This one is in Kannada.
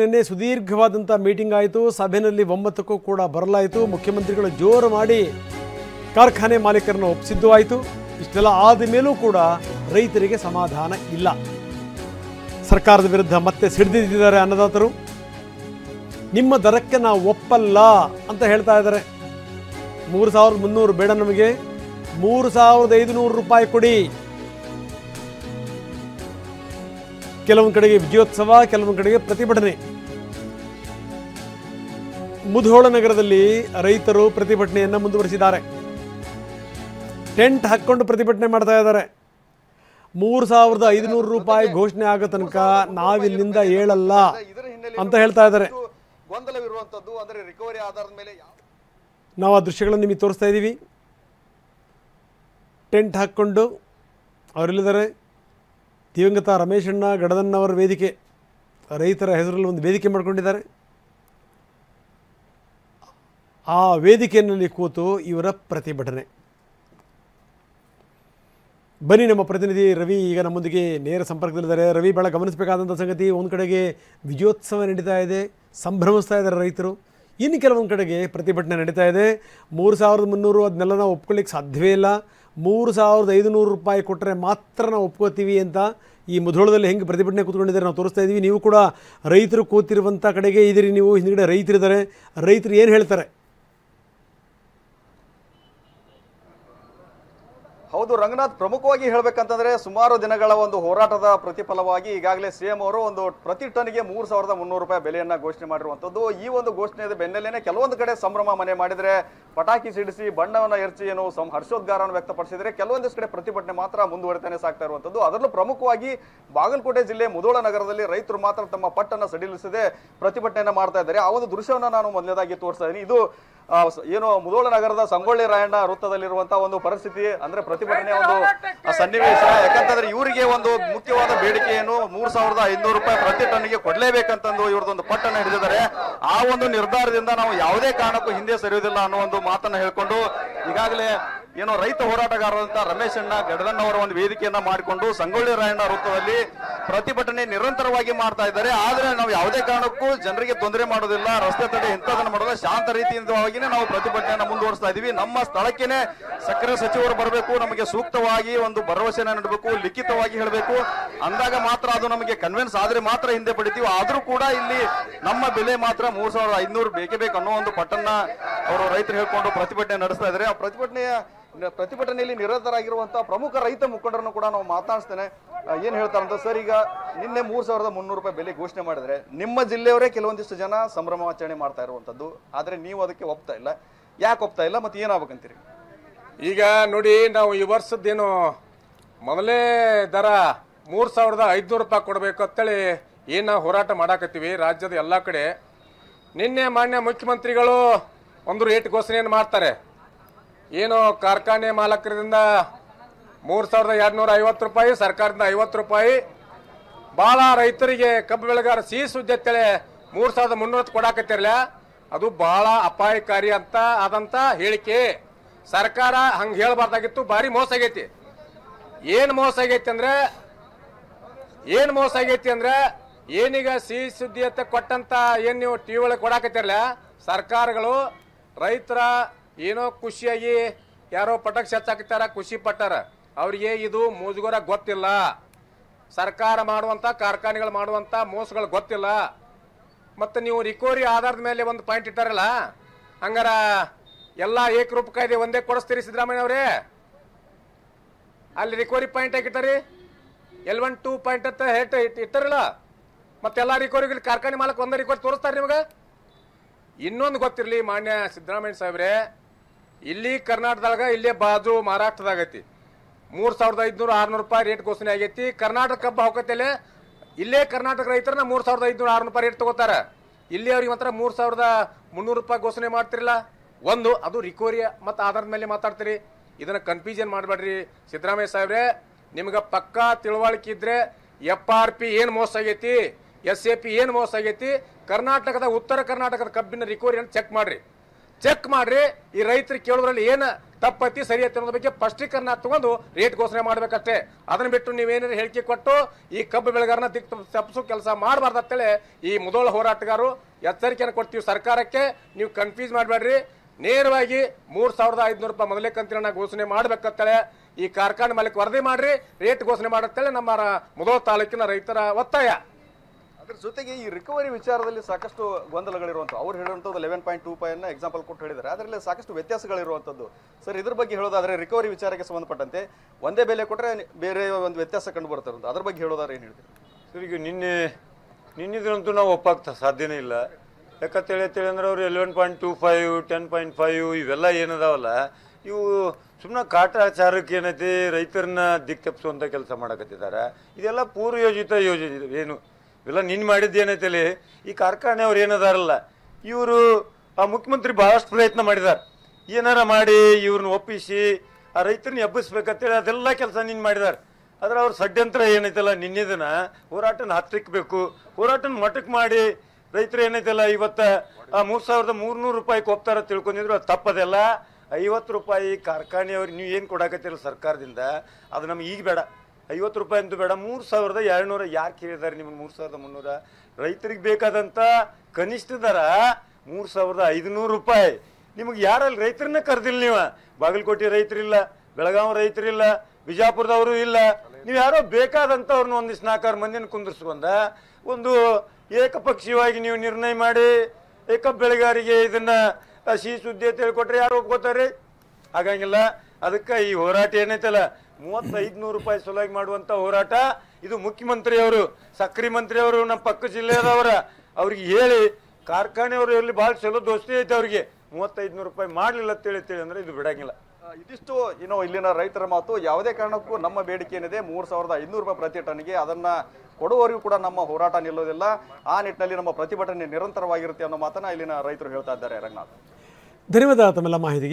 ನಿನ್ನೆ ಸುದೀರ್ಘವಾದಂಥ ಮೀಟಿಂಗ್ ಆಯಿತು. ಸಭೆಯಲ್ಲಿ ಒಮ್ಮತಕ್ಕೂ ಕೂಡ ಬರಲಾಯಿತು. ಮುಖ್ಯಮಂತ್ರಿಗಳು ಜೋರು ಮಾಡಿ ಕಾರ್ಖಾನೆ ಮಾಲೀಕರನ್ನು ಒಪ್ಪಿಸಿದ್ದು ಆಯಿತು. ಇಷ್ಟೆಲ್ಲ ಆದ ಮೇಲೂ ಕೂಡ ರೈತರಿಗೆ ಸಮಾಧಾನ ಇಲ್ಲ. ಸರ್ಕಾರದ ವಿರುದ್ಧ ಮತ್ತೆ ಸಿಡಿದಿದ್ದಾರೆ ಅನ್ನದಾತರು. ನಿಮ್ಮ ದರಕ್ಕೆ ನಾವು ಒಪ್ಪಲ್ಲ ಅಂತ ಹೇಳ್ತಾ ಇದ್ದಾರೆ. 3300 ಬೇಡ, ನಮಗೆ 3500 ರೂಪಾಯಿ ಕೊಡಿ. ಕೆಲವೊಂದು ಕಡೆಗೆ ವಿಜಯೋತ್ಸವ, ಕೆಲವೊಂದು ಕಡೆಗೆ ಪ್ರತಿಭಟನೆ. ಮುಧೋಳ ನಗರದಲ್ಲಿ ರೈತರು ಪ್ರತಿಭಟನೆಯನ್ನು ಮುಂದುವರಿಸಿದ್ದಾರೆ. ಟೆಂಟ್ ಹಾಕ್ಕೊಂಡು ಪ್ರತಿಭಟನೆ ಮಾಡ್ತಾ ಇದ್ದಾರೆ. 3500 ರೂಪಾಯಿ ಘೋಷಣೆ ಆಗೋ ತನಕ ನಾವಿಲ್ಲಿಂದ ಹೇಳಲ್ಲ ಅಂತ ಹೇಳ್ತಾ ಇದ್ದಾರೆ. ನಾವು ಆ ದೃಶ್ಯಗಳನ್ನು ನಿಮಗೆ ತೋರಿಸ್ತಾ ಇದ್ದೀವಿ. ಟೆಂಟ್ ಹಾಕ್ಕೊಂಡು ಅವರೆಲ್ಲಿದ್ದಾರೆ? ದಿವಂಗತ ರಮೇಶಣ್ಣ ಗಡದನ್ನವರ ವೇದಿಕೆ, ರೈತರ ಹೆಸರಲ್ಲಿ ಒಂದು ವೇದಿಕೆ ಮಾಡ್ಕೊಂಡಿದ್ದಾರೆ. ಆ ವೇದಿಕೆಯಲ್ಲಿ ಕೂತು ಇವರ ಪ್ರತಿಭಟನೆ. ಬನ್ನಿ, ನಮ್ಮ ಪ್ರತಿನಿಧಿ ರವಿ ಈಗ ನಮ್ಮೊಂದಿಗೆ ನೇರ ಸಂಪರ್ಕದಲ್ಲಿದ್ದಾರೆ. ರವಿ, ಭಾಳ ಗಮನಿಸಬೇಕಾದಂಥ ಸಂಗತಿ, ಒಂದು ಕಡೆಗೆ ವಿಜಯೋತ್ಸವ ನಡೀತಾ ಇದೆ, ಸಂಭ್ರಮಿಸ್ತಾ ಇದ್ದಾರೆ ರೈತರು. ಇನ್ನು ಕೆಲವೊಂದು ಕಡೆಗೆ ಪ್ರತಿಭಟನೆ ನಡೀತಾ ಇದೆ. 3300 ಅದನ್ನೆಲ್ಲ ನಾವು ಒಪ್ಕೊಳ್ಳಿಕ್ಕೆ ಸಾಧ್ಯವೇ ಇಲ್ಲ. 3500 ರೂಪಾಯಿ ಕೊಟ್ಟರೆ ಮಾತ್ರ ನಾವು ಒಪ್ಕೋತೀವಿ ಅಂತ ಈ ಮುಧೋಳದಲ್ಲಿ ಹೆಂಗೆ ಪ್ರತಿಭಟನೆ ಕೂತ್ಕೊಂಡಿದ್ದಾರೆ ನಾವು ತೋರಿಸ್ತಾ ಇದ್ದೀವಿ. ನೀವು ಕೂಡ ರೈತರು ಕೂತಿರುವಂಥ ಕಡೆಗೆ ಇದ್ದೀರಿ. ನೀವು ಹಿಂದ್ಗಡೆ ರೈತರಿದ್ದಾರೆ. ರೈತರು ಏನು ಹೇಳ್ತಾರೆ? ಹೌದು ರಂಗನಾಥ್, ಪ್ರಮುಖವಾಗಿ ಹೇಳಬೇಕಂತಂದ್ರೆ ಸುಮಾರು ದಿನಗಳ ಒಂದು ಹೋರಾಟದ ಪ್ರತಿಫಲವಾಗಿ ಈಗಾಗಲೇ ಸಿಎಂ ಅವರು ಒಂದು ಪ್ರತಿ ಟನ್ಗೆ 3300 ರೂಪಾಯಿ ಬೆಲೆಯನ್ನ ಘೋಷಣೆ ಮಾಡಿರುವಂತದ್ದು. ಈ ಒಂದು ಘೋಷಣೆಯ ಬೆನ್ನಲ್ಲೇನೆ ಕೆಲವೊಂದು ಕಡೆ ಸಂಭ್ರಮ ಮನೆ ಮಾಡಿದ್ರೆ, ಪಟಾಕಿ ಸಿಡಿಸಿ ಬಣ್ಣವನ್ನ ಎರಚಿ ಏನು ಹರ್ಷೋದ್ಗಾರವನ್ನು ವ್ಯಕ್ತಪಡಿಸಿದ್ರೆ, ಕೆಲವೊಂದಿಷ್ಟು ಕಡೆ ಪ್ರತಿಭಟನೆ ಮಾತ್ರ ಮುಂದುವರಿತಾನೆ ಸಾಗ್ತಾ ಇರುವಂತದ್ದು. ಅದರಲ್ಲೂ ಪ್ರಮುಖವಾಗಿ ಬಾಗಲಕೋಟೆ ಜಿಲ್ಲೆ ಮುಧೋಳ ನಗರದಲ್ಲಿ ರೈತರು ಮಾತ್ರ ತಮ್ಮ ಪಟ್ಟನ್ನ ಸಡಿಲಿಸದೆ ಪ್ರತಿಭಟನೆಯನ್ನ ಮಾಡ್ತಾ ಇದ್ದಾರೆ. ಆ ಒಂದು ದೃಶ್ಯವನ್ನ ನಾನು ಮೊದಲನೇದಾಗಿ ತೋರಿಸ್ತಾ ಇದ್ದೀನಿ. ಇದು ಏನು ಮುಧೋಳ ನಗರದ ಸಂಗೊಳ್ಳಿ ರಾಯಣ್ಣ ವೃತ್ತದಲ್ಲಿರುವಂತಹ ಒಂದು ಪರಿಸ್ಥಿತಿ, ಅಂದ್ರೆ ಪ್ರತಿಭಟನೆ ಒಂದು ಸನ್ನಿವೇಶ. ಯಾಕಂತಂದ್ರೆ ಇವರಿಗೆ ಒಂದು ಮುಖ್ಯವಾದ ಬೇಡಿಕೆ ಏನು, 3500 ರೂಪಾಯಿ ಪ್ರತಿ ಟನ್ಗೆ ಕೊಡ್ಲೇಬೇಕಂತಂದು ಇವ್ರದೊಂದು ಪಟ್ಟನ್ನು ಹಿಡಿದಿದ್ದಾರೆ. ಆ ಒಂದು ನಿರ್ಧಾರದಿಂದ ನಾವು ಯಾವುದೇ ಕಾರಣಕ್ಕೂ ಹಿಂದೆ ಸರಿಯುವುದಿಲ್ಲ ಅನ್ನೋ ಒಂದು ಮಾತನ್ನ ಹೇಳ್ಕೊಂಡು ಈಗಾಗಲೇ ಏನೋ ರೈತ ಹೋರಾಟಗಾರರಂತ ರಮೇಶಣ್ಣ ಗಡದನ್ನವರ ಒಂದು ವೇದಿಕೆಯನ್ನ ಮಾಡಿಕೊಂಡು ಸಂಗೊಳ್ಳಿ ರಾಯಣ್ಣ ವೃತ್ತದಲ್ಲಿ ಪ್ರತಿಭಟನೆ ನಿರಂತರವಾಗಿ ಮಾಡ್ತಾ ಇದ್ದಾರೆ. ಆದ್ರೆ ನಾವು ಯಾವುದೇ ಕಾರಣಕ್ಕೂ ಜನರಿಗೆ ತೊಂದರೆ ಮಾಡೋದಿಲ್ಲ, ರಸ್ತೆ ತಡೆ ಇಂಥದನ್ನ ಮಾಡೋದಿಲ್ಲ, ಶಾಂತ ರೀತಿಯಿಂದವಾಗಿನೇ ನಾವು ಪ್ರತಿಭಟನೆಯನ್ನ ಮುಂದುವರಿಸ್ತಾ ಇದೀವಿ. ನಮ್ಮ ಸ್ಥಳಕ್ಕೇನೆ ಸಕ್ಕರೆ ಸಚಿವರು ಬರಬೇಕು, ನಮಗೆ ಸೂಕ್ತವಾಗಿ ಒಂದು ಭರವಸೆನ ನೀಡಬೇಕು, ಲಿಖಿತವಾಗಿ ಹೇಳಬೇಕು, ಅಂದಾಗ ಮಾತ್ರ ಅದು ನಮಗೆ ಕನ್ವಿನ್ಸ್ ಆದ್ರೆ ಮಾತ್ರ ಹಿಂದೆ ಪಡಿತೀವಿ. ಆದ್ರೂ ಕೂಡ ಇಲ್ಲಿ ನಮ್ಮ ಬೆಲೆ ಮಾತ್ರ 3500 ಬೇಕೇ ಬೇಕು ಅನ್ನೋ ಒಂದು ಪಟ್ಟನ್ನ ಅವರು ರೈತರು ಹೇಳ್ಕೊಂಡು ಪ್ರತಿಭಟನೆ ನಡೆಸ್ತಾ ಇದ್ದಾರೆ. ಆ ಪ್ರತಿಭಟನೆಯಲ್ಲಿ ನಿರತರಾಗಿರುವಂತಹ ಪ್ರಮುಖ ರೈತ ಮುಖಂಡರನ್ನು ಕೂಡ ನಾವು ಮಾತಾಡ್ತೇನೆ. ಏನ್ ಹೇಳ್ತಾರಂತ ಸರ್, ಈಗ ನಿನ್ನೆ 3300 ರೂಪಾಯಿ ಬೆಲೆ ಘೋಷಣೆ ಮಾಡಿದ್ರೆ ನಿಮ್ಮ ಜಿಲ್ಲೆಯವರೇ ಕೆಲವೊಂದಿಷ್ಟು ಜನ ಸಂಭ್ರಮಾಚರಣೆ ಮಾಡ್ತಾ ಇರುವಂತದ್ದು, ಆದ್ರೆ ನೀವು ಅದಕ್ಕೆ ಒಪ್ತಾ ಇಲ್ಲ. ಯಾಕೆ ಒಪ್ತಾ ಇಲ್ಲ, ಮತ್ತೆ ಏನಾಗಬೇಕಂತೀರಿ? ಈಗ ನೋಡಿ, ನಾವು ಈ ವರ್ಷದ್ದೇನು ಮೊದಲೇ ದರ 3500 ರೂಪಾಯಿ ಕೊಡಬೇಕು ಅಂತೇಳಿ ಏನು ಹೋರಾಟ ಮಾಡಾಕತ್ತೀವಿ ರಾಜ್ಯದ ಎಲ್ಲ ಕಡೆ. ನಿನ್ನೆ ಮಾನ್ಯ ಮುಖ್ಯಮಂತ್ರಿಗಳು ಒಂದು ರೇಟ್ ಘೋಷಣೆಯನ್ನು ಮಾಡ್ತಾರೆ. ಏನು ಕಾರ್ಖಾನೆ ಮಾಲಕರಿಂದ 3250 ರೂಪಾಯಿ, ಸರ್ಕಾರದಿಂದ 50 ರೂಪಾಯಿ. ಭಾಳ ರೈತರಿಗೆ ಕಬ್ಬು ಬೆಳೆಗಾರ ಸಿಹಿ ಸುದ್ದಿ ಅಂತೇಳಿ 3300 ಕೊಡಾಕತ್ತಿರಲ್ಲ, ಅದು ಬಹಳ ಅಪಾಯಕಾರಿ ಅಂತ ಆದಂತ ಹೇಳಿಕೆ. ಸರ್ಕಾರ ಹಂಗೆ ಹೇಳಬಾರ್ದಾಗಿತ್ತು. ಭಾರಿ ಮೋಸ ಆಗೈತಿ. ಏನು ಮೋಸ ಆಗೈತಿ ಅಂದ್ರೆ ಏನೀಗ ಸಿಹಿ ಸುದ್ದಿ ಅಂತ ಕೊಟ್ಟಂತ ಏನು ನೀವು ಟಿವಿ ಒಳಗೆ ಕೊಡಾಕತ್ತಿರಲ್ಲ, ಸರ್ಕಾರಗಳು ರೈತರ ಏನೋ ಖುಷಿಯಾಗಿ ಯಾರೋ ಪಟಾಕಿ ಹಚ್ಚಾಕತ್ತಾರ, ಖುಷಿ ಪಟ್ಟಾರ. ಅವ್ರಿಗೆ ಇದು ಮುಜುಗರ ಗೊತ್ತಿಲ್ಲ. ಸರ್ಕಾರ ಮಾಡುವಂತ ಕಾರ್ಖಾನೆಗಳು ಮಾಡುವಂತ ಮೋಸಗಳು ಗೊತ್ತಿಲ್ಲ. ಮತ್ತೆ ನೀವು ರಿಕವರಿ ಆಧಾರದ ಮೇಲೆ ಒಂದು ಪಾಯಿಂಟ್ ಇಟ್ಟಾರಲ್ಲ, ಹಂಗಾರ ಎಲ್ಲ ಏಕರೂಪ ಕಾಯ್ದೆ ಒಂದೇ ಕೊಡಿಸ್ತೀರಿ ಸಿದ್ದರಾಮಯ್ಯ ಅವರೇ? ಅಲ್ಲಿ ರಿಕವರಿ ಪಾಯಿಂಟ್ ಹಾಕಿಟ್ಟಾರಿ, L1 2 ಪಾಯಿಂಟ್ ಅಂತ ಇಟ್ಟಾರಲ್ಲ. ಮತ್ತೆಲ್ಲ ರಿಕವರಿ ಕಾರ್ಖಾನೆ ಮಾಲಕ್ ಒಂದೇ ರಿಕವರಿ ತೋರಿಸ್ತಾರೆ ನಿಮಗೆ. ಇನ್ನೊಂದು ಗೊತ್ತಿರಲಿ ಮಾನ್ಯ ಸಿದ್ದರಾಮಯ್ಯ ಸಾಹೇಬ್ರೆ, ಇಲ್ಲಿ ಕರ್ನಾಟಕದಾಗ ಇಲ್ಲೇ ಬಾಜು ಮಹಾರಾಷ್ಟ್ರದಾಗೈತಿ 3500-600 ರೂಪಾಯಿ ರೇಟ್ ಘೋಷಣೆ ಆಗೈತಿ. ಕರ್ನಾಟಕ ಕಬ್ಬ ಹೋಗತ್ತಲೆ ಇಲ್ಲೇ ಕರ್ನಾಟಕ ರೈತರನ್ನ 3500-600 ರೂಪಾಯಿ ರೇಟ್ ತಗೋತಾರ. ಇಲ್ಲಿ ಅವ್ರಿಗೆ ಮಾತ್ರ 3300 ರೂಪಾಯಿ ಘೋಷಣೆ ಮಾಡ್ತಿರಲ್ಲ. ಒಂದು ಅದು ರಿಕವರಿ ಮತ್ತು ಆಧಾರದ ಮೇಲೆ ಮಾತಾಡ್ತೀರಿ. ಇದನ್ನ ಕನ್ಫ್ಯೂಷನ್ ಮಾಡಬೇಡ್ರಿ ಸಿದ್ದರಾಮಯ್ಯ ಸಾಹೇಬ್ರೆ. ನಿಮ್ಗೆ ಪಕ್ಕಾ ತಿಳುವಳಿಕೆ ಇದ್ರೆ FRP ಏನು ಮೋಸ ಆಗೈತಿ, SAP ಏನು ಮೋಸ ಆಗೈತಿ, ಕರ್ನಾಟಕದ ಉತ್ತರ ಕರ್ನಾಟಕದ ಕಬ್ಬಿನ ರಿಕವರಿ ಚೆಕ್ ಮಾಡ್ರಿ. ಚೆಕ್ ಮಾಡ್ರಿ. ಈ ರೈತರಿಗೆ ಕೇಳೋದ್ರಲ್ಲಿ ಏನು ತಪ್ಪತಿ ಸರಿ ಐತಿ ಅನ್ನೋದ್ರ ಬಗ್ಗೆ ಸ್ಪಷ್ಟೀಕರಣ ತಗೊಂಡು ರೇಟ್ ಘೋಷಣೆ ಮಾಡ್ಬೇಕಷ್ಟೇ. ಅದನ್ನ ಬಿಟ್ಟು ನೀವೇನಾದ್ರು ಹೇಳಿಕೆ ಕೊಟ್ಟು ಈ ಕಬ್ಬು ಬೆಳೆಗಾರನ ದಿಕ್ ತಪ್ಪಿಸೋ ಕೆಲಸ ಮಾಡಬಾರ್ದು ಅಂತೇಳಿ ಈ ಮುದೋಳ ಹೋರಾಟಗಾರರು ಎಚ್ಚರಿಕೆಯನ್ನು ಕೊಡ್ತೀವಿ ಸರ್ಕಾರಕ್ಕೆ. ನೀವು ಕನ್ಫ್ಯೂಸ್ ಮಾಡಬೇಡ್ರಿ, ನೇರವಾಗಿ 3,500 ರೂಪಾಯಿ ಮೊದಲೇ ಕಂತಿನ ಘೋಷಣೆ ಮಾಡ್ಬೇಕಂತೇಳಿ ಈ ಕಾರ್ಖಾನೆ ಮಾಲೀಕ ವರದಿ ಮಾಡ್ರಿ, ರೇಟ್ ಘೋಷಣೆ ಮಾಡತ್ತೇಳಿ ನಮ್ಮ ಮುದೋಳ ತಾಲೂಕಿನ ರೈತರ ಒತ್ತಾಯ. ಅದ್ರ ಜೊತೆಗೆ ಈ ರಿಕವರಿ ವಿಚಾರದಲ್ಲಿ ಸಾಕಷ್ಟು ಗೊಂದಲಗಳಿರುವಂಥದ್ದು. ಅವ್ರು ಹೇಳುವಂಥದ್ದು 11.25 ಎಕ್ಸಾಂಪಲ್ ಕೊಟ್ಟು ಹೇಳಿದ್ದಾರೆ, ಅದರಲ್ಲಿ ಸಾಕಷ್ಟು ವ್ಯತ್ಯಾಸಗಳಿರುವಂಥದ್ದು. ಸರ್, ಇದ್ರ ಬಗ್ಗೆ ಹೇಳೋದಾದ್ರೆ ರಿಕವರಿ ವಿಚಾರಕ್ಕೆ ಸಂಬಂಧಪಟ್ಟಂತೆ ಒಂದೇ ಬೆಲೆ ಕೊಟ್ಟರೆ ಬೇರೆ ಒಂದು ವ್ಯತ್ಯಾಸ ಕಂಡು ಬರ್ತಾರೆ, ಅದ್ರ ಬಗ್ಗೆ ಹೇಳೋದಾದ್ರೆ ಏನು ಹೇಳ್ತೀರಿ? ಸರ್, ಈಗ ನಿನ್ನಿದ್ರಂತೂ ನಾವು ಒಪ್ಪಾಗ್ತಾ ಸಾಧ್ಯನೇ ಇಲ್ಲ. ಯಾಕಂತೇಳಿ ಅಂದ್ರೆ ಅವರು 11.25 10.5 ಇವೆಲ್ಲ ಏನದಾವಲ್ಲ, ಇವು ಸುಮ್ಮನೆ ಕಾಟಾಚಾರಕ್ಕೆ ಏನೈತಿ ರೈತರನ್ನ ದಿಕ್ ತಪ್ಪಿಸುವಂಥ ಕೆಲಸ ಮಾಡಕತ್ತಿದ್ದಾರೆ. ಇದೆಲ್ಲ ಪೂರ್ವಯೋಜಿತ ಯೋಜನೆ ಏನು ಇವೆಲ್ಲ ನಿನ್ನ ಮಾಡಿದ್ದೇನೈತಲ್ಲಿ. ಈ ಕಾರ್ಖಾನೆ ಅವ್ರು ಏನದಾರಲ್ಲ, ಇವರು ಆ ಮುಖ್ಯಮಂತ್ರಿ ಬಹಳಷ್ಟು ಪ್ರಯತ್ನ ಮಾಡಿದ್ದಾರೆ, ಏನಾರ ಮಾಡಿ ಇವ್ರನ್ನ ಒಪ್ಪಿಸಿ ಆ ರೈತರನ್ನ ಎಬ್ಬಿಸ್ಬೇಕಂತೇಳಿ ಅದೆಲ್ಲ ಕೆಲಸ ನಿನ್ನ ಮಾಡಿದ್ದಾರೆ. ಆದ್ರೆ ಅವ್ರ ಷಡ್ಯಂತ್ರ ಏನೈತಲ್ಲ, ನಿನ್ನಿದನ್ನ ಹೋರಾಟನ ಹತ್ತಿಕ್ಬೇಕು, ಹೋರಾಟನ ಮಟ್ಟಕ್ಕೆ ಮಾಡಿ ರೈತರು ಏನೈತಲ್ಲ ಇವತ್ತು 3,300 ರೂಪಾಯಿ ಕೊಪ್ತಾರ ತಿಳ್ಕೊಂಡಿದ್ರು, ಅದು ತಪ್ಪದೆಲ್ಲ. 50 ರೂಪಾಯಿ ಕಾರ್ಖಾನೆಯವ್ರಿಗೆ ನೀವು ಏನು ಕೊಡಾಕತ್ತಿರಲ್ಲ ಸರ್ಕಾರದಿಂದ, ಅದು ನಮ್ಗೆ ಈಗ ಬೇಡ. 50 ರೂಪಾಯಿ ಅಂತೂ ಬೇಡ, 3,200 ಯಾರು ಕೇಳಿದಾರೆ ನಿಮ್ಗೆ? 3,300 ರೈತರಿಗೆ ಬೇಕಾದಂಥ ಕನಿಷ್ಠ ದರ 3,500 ರೂಪಾಯಿ. ನಿಮಗೆ ಯಾರಲ್ಲಿ ರೈತರನ್ನ ಕರೆದಿಲ್ಲ, ನೀವು ಬಾಗಲಕೋಟೆ ರೈತರಿಲ್ಲ, ಬೆಳಗಾವಿ ರೈತರಿಲ್ಲ, ಬಿಜಾಪುರದವರು ಇಲ್ಲ, ನೀವು ಯಾರೋ ಬೇಕಾದಂಥವ್ರನ್ನ ಒಂದಿಷ್ಟು 4-6 ಮಂದಿನ ಕುಂದಿರ್ಸ್ಕೊಂಡ ಒಂದು ಏಕಪಕ್ಷೀಯವಾಗಿ ನೀವು ನಿರ್ಣಯ ಮಾಡಿ ಏಕ ಬೆಳೆಗಾರಿಗೆ ಇದನ್ನ ಸಿಹಿ ಸುದ್ದಿ ಅಂತ ಹೇಳ್ಕೊಟ್ರೆ ಯಾರು ಒಪ್ಕೋತಾರೆ? ಹಾಗಂಗಿಲ್ಲ. ಅದಕ್ಕೆ ಈ ಹೋರಾಟ ಏನೈತಲ್ಲ 3,500 ರೂಪಾಯಿ ಸಲುವಾಗಿ ಮಾಡುವಂತ ಹೋರಾಟ ಇದು ಮುಖ್ಯಮಂತ್ರಿಯವರು, ಸಕ್ರಿ ಮಂತ್ರಿಯವರು, ನಮ್ಮ ಪಕ್ಕ ಜಿಲ್ಲೆಯದವರ ಅವ್ರಿಗೆ ಹೇಳಿ ಕಾರ್ಖಾನೆಯವರು ಎಲ್ಲಿ ಭಾಳ ಚಲೋ ದೋಸ್ತಿ ಐತೆ ಅವ್ರಿಗೆ 3,500 ರೂಪಾಯಿ ಮಾಡಲಿಲ್ಲ ಅಂತೇಳಿ ಅಂದ್ರೆ ಇದು ಬಿಡಂಗಿಲ್ಲ. ಇದಿಷ್ಟು ಇಲ್ಲಿನ ರೈತರ ಮಾತು. ಯಾವುದೇ ಕಾರಣಕ್ಕೂ ನಮ್ಮ ಬೇಡಿಕೆ ಏನಿದೆ 3,500 ರೂಪಾಯಿ ಪ್ರತಿ ಟನ್ಗೆ, ಅದನ್ನ ಕೊಡುವವರೆಗೂ ಕೂಡ ನಮ್ಮ ಹೋರಾಟ ನಿಲ್ಲೋದಿಲ್ಲ. ಆ ನಿಟ್ಟಿನಲ್ಲಿ ನಮ್ಮ ಪ್ರತಿಭಟನೆ ನಿರಂತರವಾಗಿರುತ್ತೆ ಅನ್ನೋ ಮಾತನ್ನ ಇಲ್ಲಿನ ರೈತರು ಹೇಳ್ತಾ ಇದ್ದಾರೆ. ರಂಗನಾಥ್, ಧನ್ಯವಾದ ತಮ್ಮೆಲ್ಲ ಮಾಹಿತಿಗೆ.